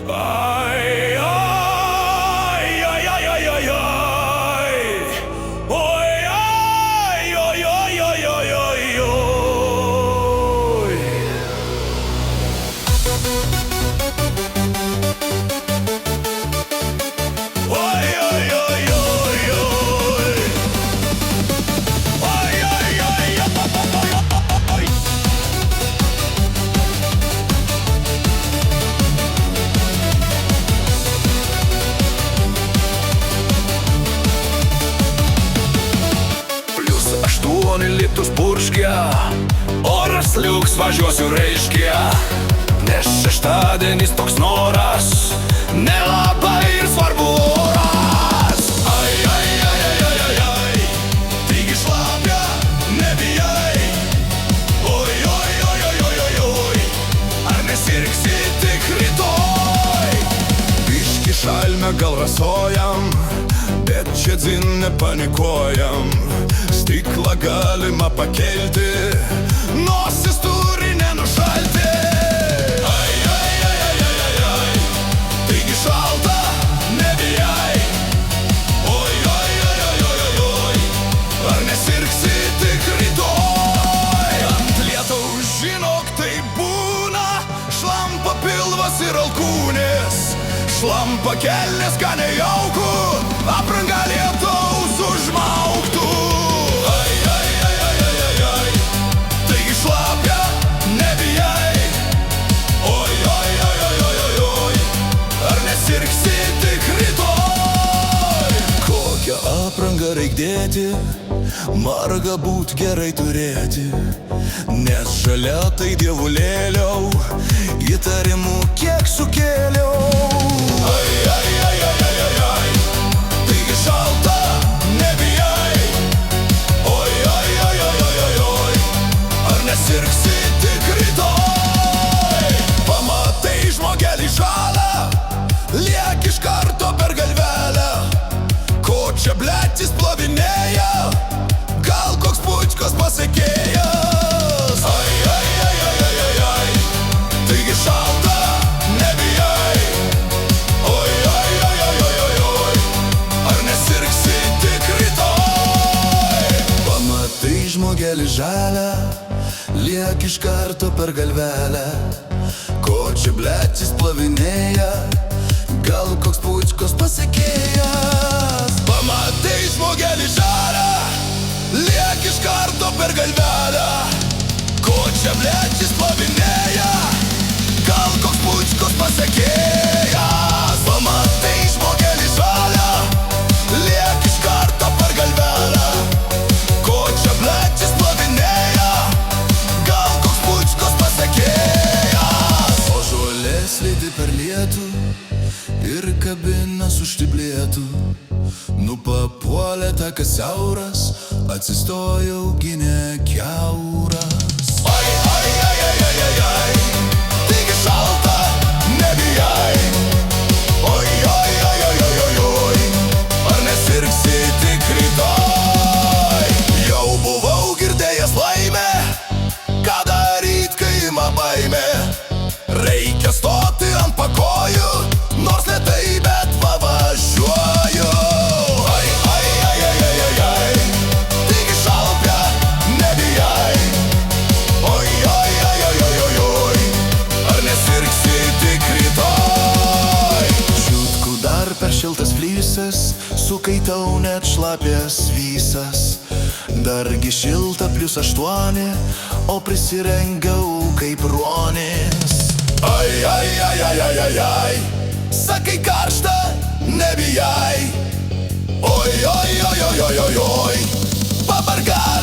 Ai, ai, ai, ai, ai, ai, ai. Oi, ai, oi, oi, oi, oi, oi, oi. Oi, oi, oi, oi, oi. Oi, oi, oi, oi, oi. +8 litus purškia, oras liuks, važiuosiu reiškia. Nes šeštadienis toks noras, nelabai ir svarbu oras. Ai, ai, ai, ai, ai, ai, ai, taigi šlapia, nebijai. Oi, oi, oi, oi, oi, oi, oi, ar nesirgsi tik rytoj? Biški šalme gal rasojam, bet čia dzin nepanikuojam. Stiklą galima pakelti, nosis turi nenušalti. Ai, ai, ai, ai, ai, ai, ai, taigi šalta, nebijai. Oi, oi, oi, oi, oi, oi, oi, ar nesirgsi tik rytoj? Ant lietaus žinok tai būna, šlampa pilvas ir alkūnės, šlampa kelnės, ką nejauku, apranga lietaus užmauktų. Aprangą reik dėti, marga būt gerai turėti, nes žalia tai dievulėliau, įtarimų kiek sukėliau. Ai, ai, ai, ai, ai, ai, ai, taigi šalta, nebijai. Oi, ai, ai, ai, ai, ai, oi, ar nesirgsi tik rytoj? Pamatai žmogelį žalą, liek iš karto per galvelę. Ko čia bletis plovinėja, gal koks pučkos pasekėjas? Ai, ai, ai, ai, ai, ai, ai, taigi šalta, nebijai. Oi, ai, ai, ai, ai, ai, oi, ar nesirgsi tik rytoj? Pamatai žmogelį žalę, liek iš karto per galvelę. Ko čia bletis plovinėja, gal koks pučkos pasekėjas? Pamatai žmogelį žalę, liek iš karto per galvelę. Ko čia bletis plovinėja, gal koks pučkos pasekėjas? Pamatai žmogelį žalę, liek iš karto per galvelę. Ko čia bletis plovinėja, gal koks pučkos pasekėjas? O žolė slidi per lietų ir kabinas užtiblėtų. Papuolė takas siauras, atsistojau gynė kiauras. Ai, ai, ai, ai, ai, ai, ai, taigi šalta, nebijai. Oi, oi, oi, oi, oi, oi, oi, ar nesirgsi tik rytoj? Jau buvau girdėjęs laimę, ką daryt, kai ima baimė. Reikia stoti ant pakojų, nors lėtai, bet važiuoju. Šiltas flysas, sukaitau net šlapės visas. Dargi šilta +8, o prisirengiau kaip ruonis. Ai, ai, ai, ai, ai, ai, ai, sakai karšta, nebijai. Oi, oi, oi, oi, oi, oi, oi, pabargai.